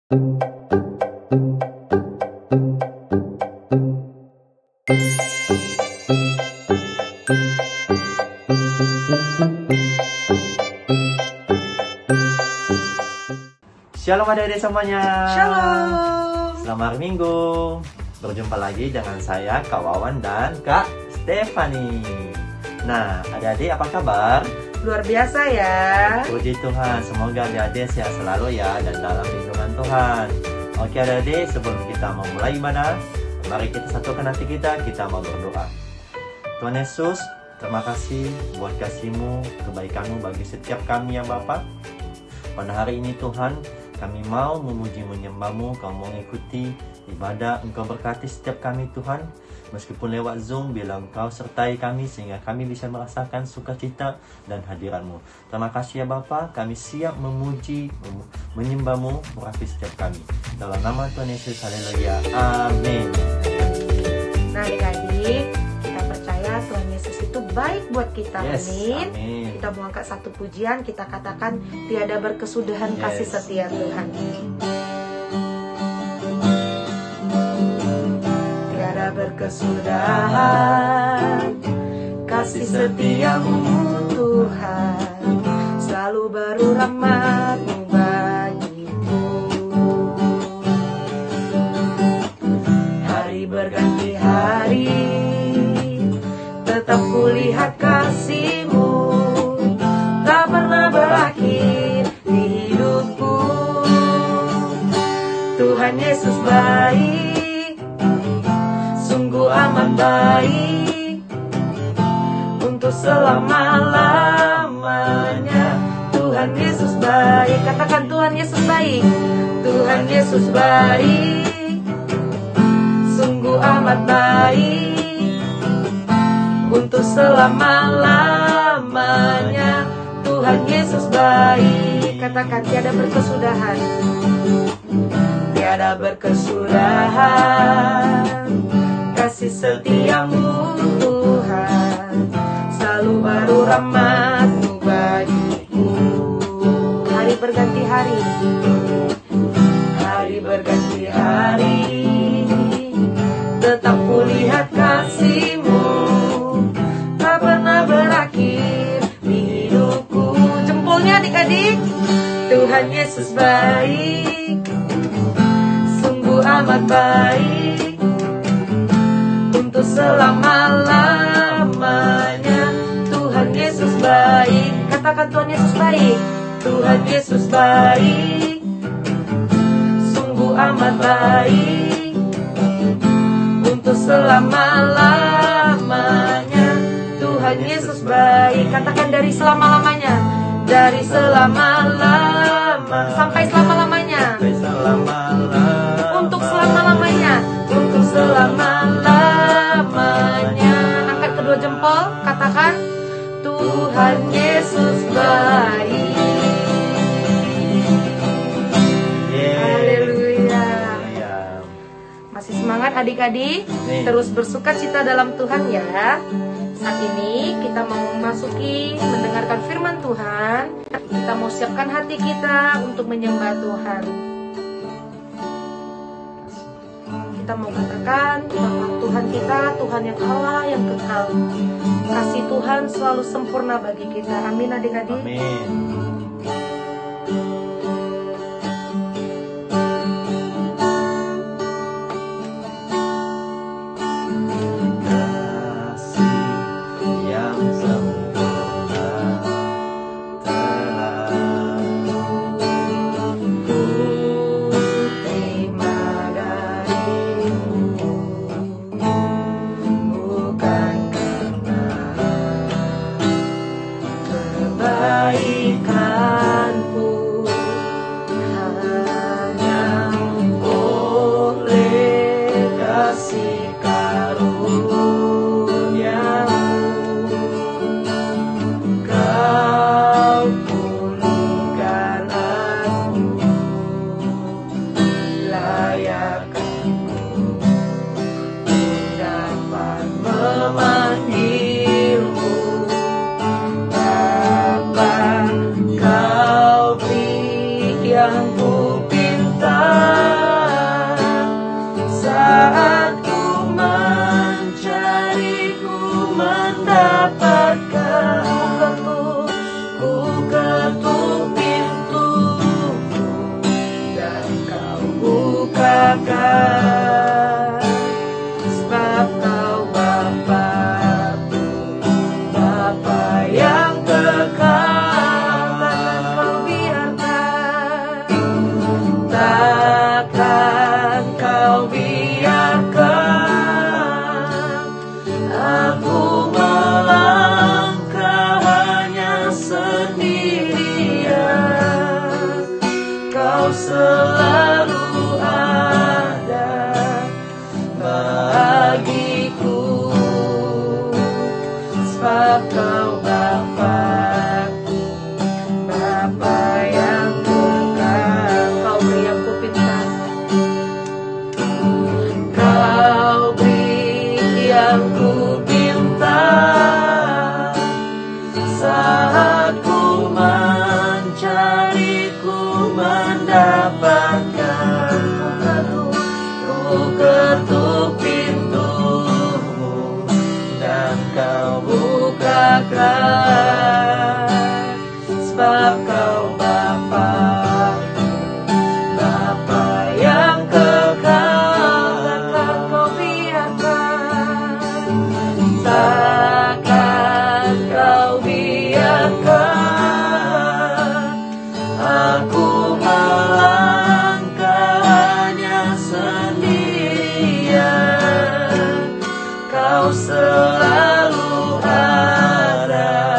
Shalom adik-adik semuanya. Shalom. Selamat hari Minggu. Berjumpa lagi dengan saya, Kak Wawan dan Kak Stefani. Nah, adik-adik apa kabar? Luar biasa ya. Puji Tuhan, semoga adik-adik sehat selalu ya dan dalam lindungan Tuhan. Oke adik-adik, sebelum kita memulai ibadah, mari kita satukan hati kita mau berdoa. Tuhan Yesus, terima kasih buat kasih-Mu, kebaikan-Mu bagi setiap kami ya Bapa. Pada hari ini Tuhan, kami mau memuji menyembah-Mu, kau mau mengikuti ibadah, Engkau berkati setiap kami Tuhan. Meskipun lewat Zoom, bila Engkau sertai kami sehingga kami bisa merasakan sukacita dan hadiran-Mu. Terima kasih ya Bapa, kami siap memuji, menyembah-Mu, merapi setiap kami. Dalam nama Tuhan Yesus, haleluya, amin. Nah adik-adik, kita percaya Tuhan Yesus itu baik buat kita. Yes, amin. amin. Kita mau angkat satu pujian, kita katakan tiada berkesudahan kasih setia Tuhan. Tiada berkesudahan kasih setia-Mu Tuhan, selalu baru rahmat-Mu bagiku. Hari berganti hari, tetap kulihat kasih-Mu, tak pernah berakhir di hidupku. Tuhan Yesus baik, sungguh amat baik, untuk selama-lamanya. Tuhan Yesus baik, katakan Tuhan Yesus baik. Tuhan Yesus baik, sungguh amat baik, untuk selama-lamanya. Tuhan Yesus baik, katakan tiada berkesudahan. Tiada berkesudahan kasih setia-Mu Tuhan, selalu baru rahmat-Mu bagiku. Hari berganti hari, hari berganti hari, tetap kulihat kasih-Mu, tak pernah berakhir di hidupku. Jempolnya adik-adik. Tuhan Yesus baik, sungguh amat baik, untuk selama-lamanya. Tuhan Yesus baik, katakan Tuhan Yesus baik. Tuhan Yesus baik, sungguh amat baik, untuk selama-lamanya. Tuhan Yesus baik, katakan dari selama-lamanya. Dari selama-lama sampai selama-lamanya. Untuk selama-lamanya. Untuk selama-lamanya. Angkat kedua jempol, katakan Tuhan Yesus baik. Haleluya. Masih semangat adik-adik? Terus bersukacita dalam Tuhan ya. Saat ini kita mau memasuki mendengarkan firman Tuhan. Kita mau siapkan hati kita untuk menyembah Tuhan. Kita mau katakan bahwa Tuhan kita, Tuhan yang Allah yang kekal. Kasih Tuhan selalu sempurna bagi kita. Amin adik-adik. Amin. Kebaikan kekal, sebab Kau Bapa-Ku, Bapa yang kekal. Takkan Kau biarkan aku melangkah hanya sendirian. Kau selalu ada bagiku, sebab Kau Bapa-Ku, Bapa yang kekal. Kau beri aku pintar, Kau beri yang ku pinta, saat ku mencari, ku mendapatkan. Ku ketuk pintumu dan Kau bukakan, sebab Kau Bapa-Ku, Bapa yang kekal. Takkan Kau biarkan, takkan Kau biarkan aku melangkah hanya sendirian. Kau selalu ada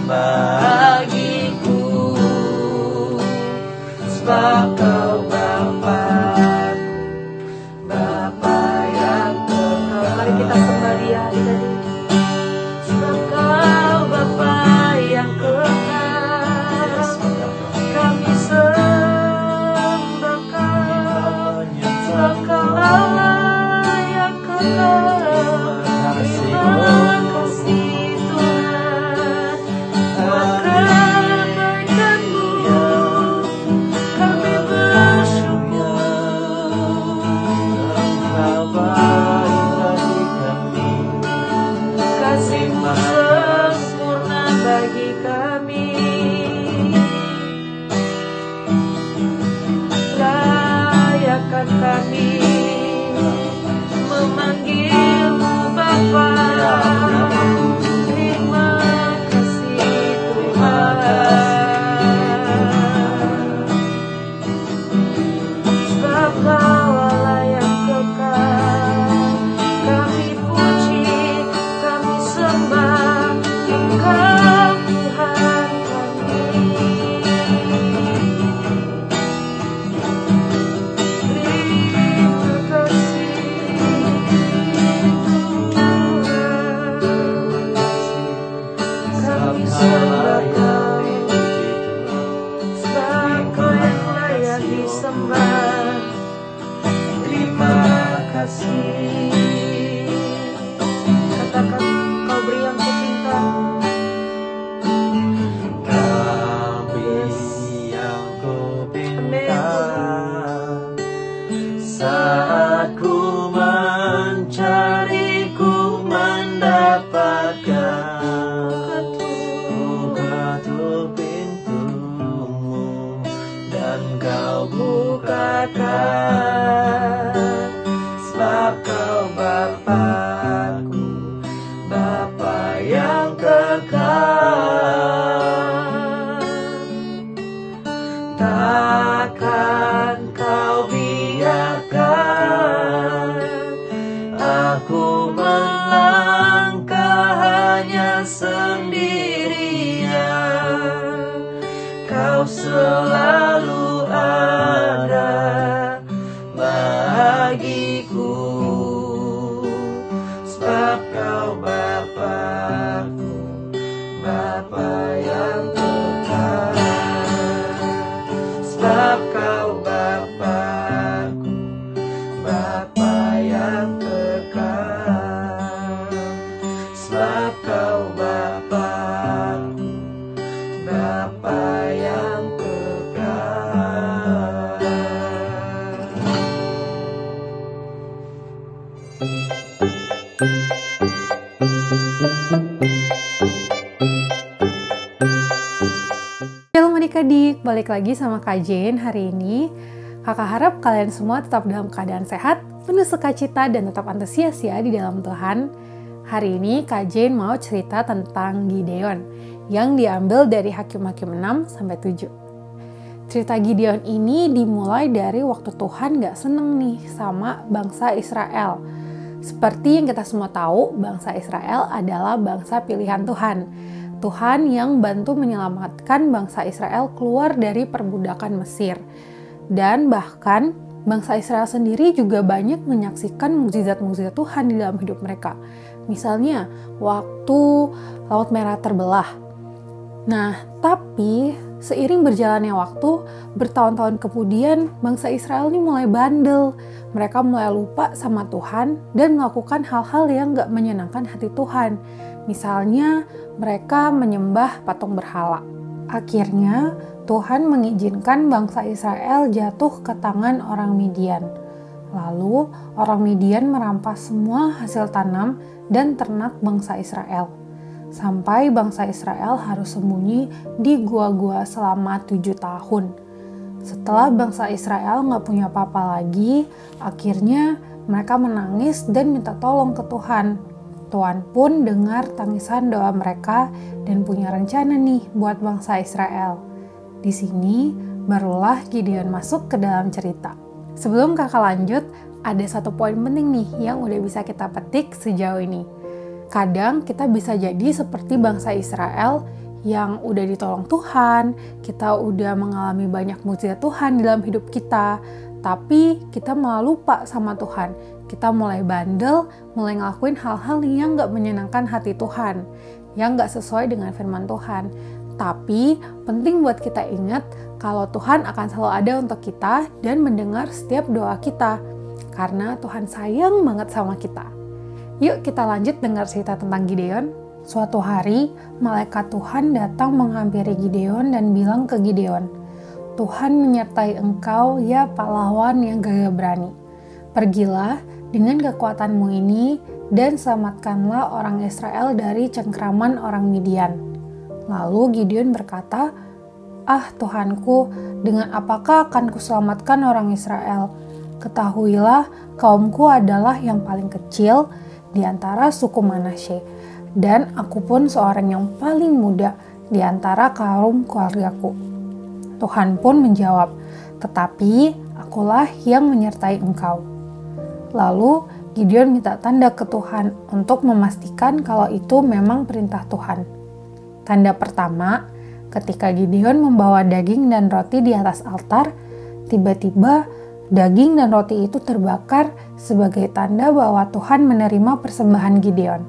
bagiku, sebab Kau Bapa-Ku, Bapa yang kekal. Mari kita sembah Dia adik-adik. Sebab Kau Bapa yang kekal, kami sembah Kau. Sebab Kau Allah yang kekal. Terima kasih Tuhan, buat kebaikan-Mu kami bersyukur. Kau baik bagi kami, Kasih-Mu sempurna bagi kami. Layakan kami memanggil-Mu Bapa. Terima kasih Tuhan, sebab Kau Allah yang kekal. Kami puji, kami sembah Engkau Tuhan kami. Terima kasih Tuhan, kami sembah Kau, sebab Kau yang layak disembah. Terima kasih. Katakan, Kau beri yang kupinta. Kau beri yang ku pinta, saat ku mencari, ku mendapatkan. Ku ketuk pintumu dan Kau bukakan, sebab Kau Bapa-Ku, Bapa yang kekal. Takkan Kau biarkan aku melangkah hanya sendirian. Kau selalu ada bagiku, sebab Kau Bapa-Ku, Bapa yang kekal. Sebab Kau Bapa-Ku, Bapa yang kekal. Sebab Kau Bapa-Ku, Bapa yang kekal. Shalom adik-adik, balik lagi sama Kak Jane hari ini. Kakak harap kalian semua tetap dalam keadaan sehat, penuh sukacita, dan tetap antusias ya di dalam Tuhan. Hari ini Kak Jane mau cerita tentang Gideon yang diambil dari Hakim-Hakim 6-7. Cerita Gideon ini dimulai dari waktu Tuhan gak seneng nih sama bangsa Israel. Seperti yang kita semua tahu, bangsa Israel adalah bangsa pilihan Tuhan. Tuhan yang bantu menyelamatkan bangsa Israel keluar dari perbudakan Mesir. Dan bahkan bangsa Israel sendiri juga banyak menyaksikan mukjizat-mukjizat Tuhan di dalam hidup mereka. Misalnya, waktu Laut Merah terbelah. Nah, tapi seiring berjalannya waktu, bertahun-tahun kemudian bangsa Israel ini mulai bandel. Mereka mulai lupa sama Tuhan dan melakukan hal-hal yang gak menyenangkan hati Tuhan. Misalnya, mereka menyembah patung berhala. Akhirnya, Tuhan mengizinkan bangsa Israel jatuh ke tangan orang Midian. Lalu, orang Midian merampas semua hasil tanam dan ternak bangsa Israel. Sampai bangsa Israel harus sembunyi di gua-gua selama 7 tahun. Setelah bangsa Israel gak punya apa-apa lagi, akhirnya mereka menangis dan minta tolong ke Tuhan. Tuhan pun dengar tangisan doa mereka dan punya rencana nih buat bangsa Israel. Di sini barulah Gideon masuk ke dalam cerita. Sebelum kakak lanjut, ada satu poin penting nih yang udah bisa kita petik sejauh ini. Kadang kita bisa jadi seperti bangsa Israel yang udah ditolong Tuhan, kita udah mengalami banyak mukjizat Tuhan di dalam hidup kita, tapi kita malah lupa sama Tuhan. Kita mulai bandel, mulai ngelakuin hal-hal yang gak menyenangkan hati Tuhan, yang gak sesuai dengan firman Tuhan. Tapi penting buat kita ingat kalau Tuhan akan selalu ada untuk kita dan mendengar setiap doa kita, karena Tuhan sayang banget sama kita. Yuk kita lanjut dengar cerita tentang Gideon. Suatu hari, malaikat Tuhan datang menghampiri Gideon dan bilang ke Gideon, Tuhan menyertai engkau ya pahlawan yang gagah berani. Pergilah dengan kekuatanmu ini dan selamatkanlah orang Israel dari cengkraman orang Midian. Lalu Gideon berkata, Tuhanku, dengan apakah akan kuselamatkan orang Israel? Ketahuilah, kaumku adalah yang paling kecil di antara suku Manasye, dan aku pun seorang yang paling muda di antara kaum keluargaku. Tuhan pun menjawab, tetapi akulah yang menyertai engkau. Lalu Gideon minta tanda ke Tuhan untuk memastikan kalau itu memang perintah Tuhan. Tanda pertama, ketika Gideon membawa daging dan roti di atas altar, tiba-tiba daging dan roti itu terbakar sebagai tanda bahwa Tuhan menerima persembahan Gideon.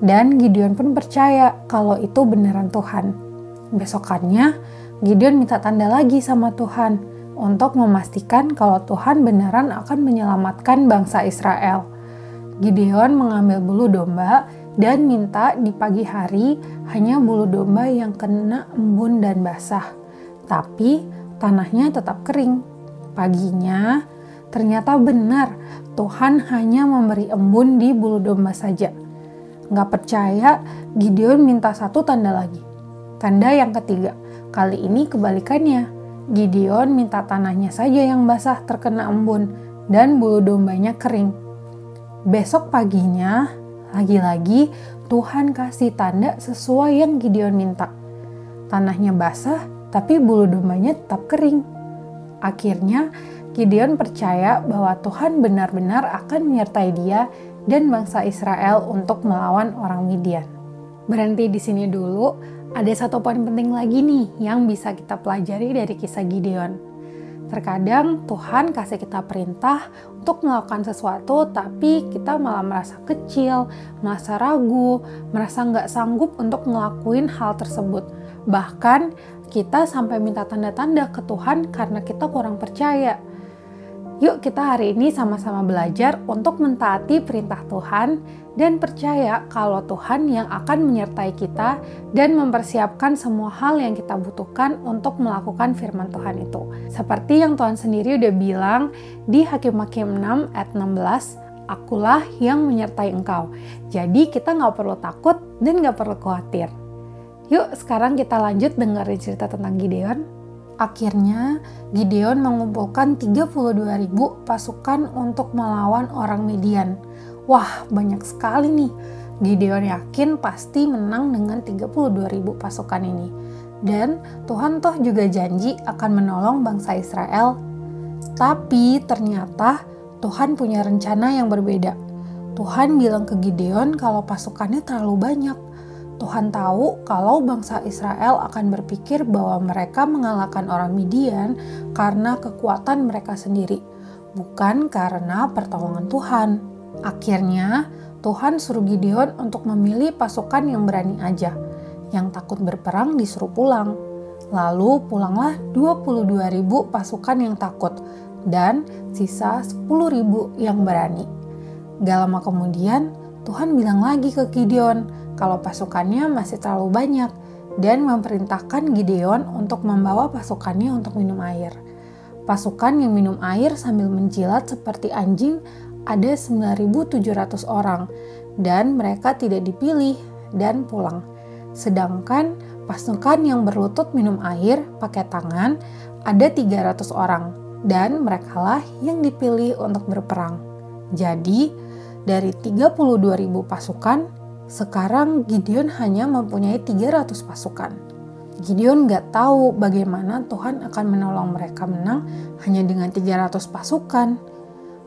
Dan Gideon pun percaya kalau itu beneran Tuhan. Besokannya, Gideon minta tanda lagi sama Tuhan untuk memastikan kalau Tuhan beneran akan menyelamatkan bangsa Israel. Gideon mengambil bulu domba dan minta di pagi hari hanya bulu domba yang kena embun dan basah, tapi tanahnya tetap kering. Paginya, ternyata benar Tuhan hanya memberi embun di bulu domba saja. Nggak percaya, Gideon minta satu tanda lagi. Tanda yang ketiga, kali ini kebalikannya. Gideon minta tanahnya saja yang basah terkena embun dan bulu dombanya kering. Besok paginya, lagi-lagi Tuhan kasih tanda sesuai yang Gideon minta. Tanahnya basah, tapi bulu dombanya tetap kering. Akhirnya, Gideon percaya bahwa Tuhan benar-benar akan menyertai dia dan bangsa Israel untuk melawan orang Midian. Berhenti di sini dulu, ada satu poin penting lagi nih yang bisa kita pelajari dari kisah Gideon. Terkadang Tuhan kasih kita perintah untuk melakukan sesuatu, tapi kita malah merasa kecil, merasa ragu, merasa nggak sanggup untuk ngelakuin hal tersebut. Bahkan kita sampai minta tanda-tanda ke Tuhan karena kita kurang percaya. Yuk kita hari ini sama-sama belajar untuk mentaati perintah Tuhan dan percaya kalau Tuhan yang akan menyertai kita dan mempersiapkan semua hal yang kita butuhkan untuk melakukan firman Tuhan itu. Seperti yang Tuhan sendiri udah bilang di Hakim-Hakim 6 ayat 16, akulah yang menyertai engkau. Jadi kita gak perlu takut dan gak perlu khawatir. Yuk sekarang kita lanjut dengerin cerita tentang Gideon. Akhirnya, Gideon mengumpulkan 32.000 pasukan untuk melawan orang Midian. Wah, banyak sekali nih. Gideon yakin pasti menang dengan 32.000 pasukan ini. Dan Tuhan toh juga janji akan menolong bangsa Israel. Tapi ternyata Tuhan punya rencana yang berbeda. Tuhan bilang ke Gideon kalau pasukannya terlalu banyak. Tuhan tahu kalau bangsa Israel akan berpikir bahwa mereka mengalahkan orang Midian karena kekuatan mereka sendiri, bukan karena pertolongan Tuhan. Akhirnya, Tuhan suruh Gideon untuk memilih pasukan yang berani aja. Yang takut berperang disuruh pulang. Lalu pulanglah 22.000 pasukan yang takut dan sisa 10.000 yang berani. Gak lama kemudian, Tuhan bilang lagi ke Gideon kalau pasukannya masih terlalu banyak dan memerintahkan Gideon untuk membawa pasukannya untuk minum air. Pasukan yang minum air sambil menjilat seperti anjing ada 9.700 orang dan mereka tidak dipilih dan pulang. Sedangkan pasukan yang berlutut minum air pakai tangan ada 300 orang dan merekalah yang dipilih untuk berperang. Jadi dari 32.000 pasukan, sekarang Gideon hanya mempunyai 300 pasukan. Gideon gak tahu bagaimana Tuhan akan menolong mereka menang hanya dengan 300 pasukan.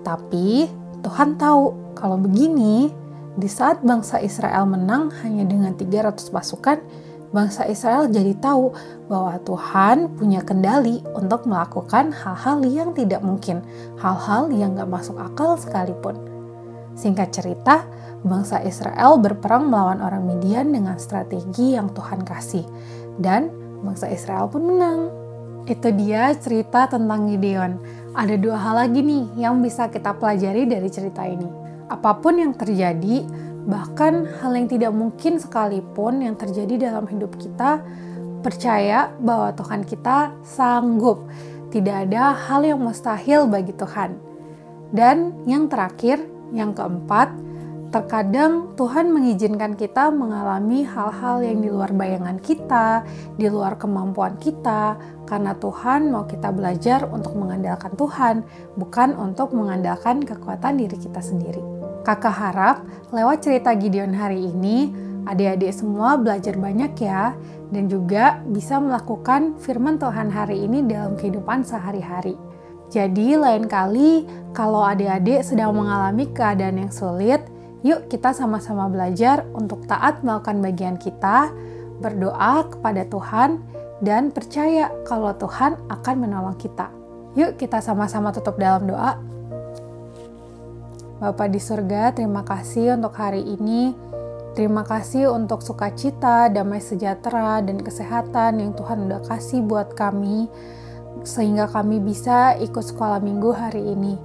Tapi Tuhan tahu kalau begini, di saat bangsa Israel menang hanya dengan 300 pasukan, bangsa Israel jadi tahu bahwa Tuhan punya kendali untuk melakukan hal-hal yang tidak mungkin, hal-hal yang gak masuk akal sekalipun. Singkat cerita, bangsa Israel berperang melawan orang Midian dengan strategi yang Tuhan kasih. Dan bangsa Israel pun menang. Itu dia cerita tentang Gideon. Ada dua hal lagi nih yang bisa kita pelajari dari cerita ini. Apapun yang terjadi, bahkan hal yang tidak mungkin sekalipun yang terjadi dalam hidup kita, percaya bahwa Tuhan kita sanggup. Tidak ada hal yang mustahil bagi Tuhan. Dan yang terakhir, yang keempat, terkadang Tuhan mengizinkan kita mengalami hal-hal yang di luar bayangan kita, di luar kemampuan kita, karena Tuhan mau kita belajar untuk mengandalkan Tuhan, bukan untuk mengandalkan kekuatan diri kita sendiri. Kakak harap lewat cerita Gideon hari ini, adik-adik semua belajar banyak ya, dan juga bisa melakukan firman Tuhan hari ini dalam kehidupan sehari-hari. Jadi lain kali kalau adik-adik sedang mengalami keadaan yang sulit, yuk kita sama-sama belajar untuk taat melakukan bagian kita, berdoa kepada Tuhan, dan percaya kalau Tuhan akan menolong kita. Yuk kita sama-sama tutup dalam doa. Bapa di surga, terima kasih untuk hari ini. Terima kasih untuk sukacita, damai sejahtera, dan kesehatan yang Tuhan udah kasih buat kami, sehingga kami bisa ikut sekolah minggu hari ini.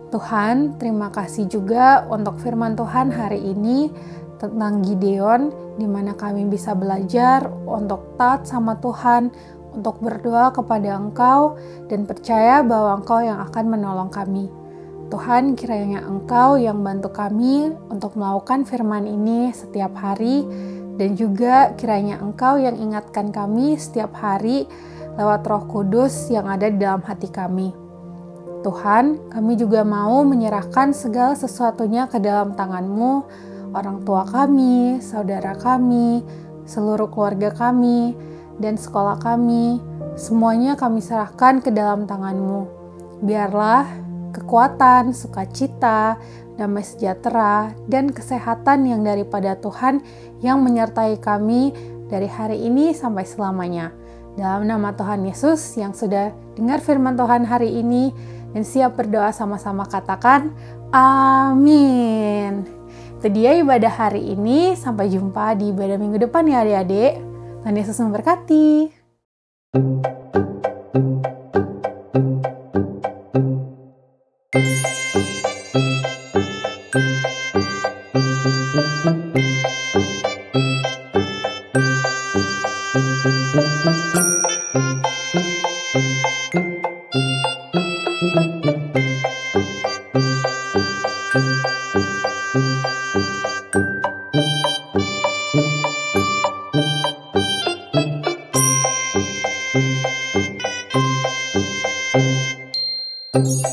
Tuhan, terima kasih juga untuk firman Tuhan hari ini tentang Gideon, di mana kami bisa belajar untuk taat sama Tuhan, untuk berdoa kepada Engkau, dan percaya bahwa Engkau yang akan menolong kami. Tuhan, kiranya Engkau yang bantu kami untuk melakukan firman ini setiap hari, dan juga kiranya Engkau yang ingatkan kami setiap hari lewat Roh Kudus yang ada di dalam hati kami. Tuhan, kami juga mau menyerahkan segala sesuatunya ke dalam tangan-Mu, orang tua kami, saudara kami, seluruh keluarga kami, dan sekolah kami, semuanya kami serahkan ke dalam tangan-Mu. Biarlah kekuatan, sukacita, damai sejahtera, dan kesehatan yang daripada Tuhan yang menyertai kami dari hari ini sampai selamanya. Dalam nama Tuhan Yesus yang sudah dengar firman Tuhan hari ini dan siap berdoa sama-sama katakan, amin. Itu dia ibadah hari ini. Sampai jumpa di ibadah minggu depan ya adik-adik. Tuhan Yesus memberkati. Thank you.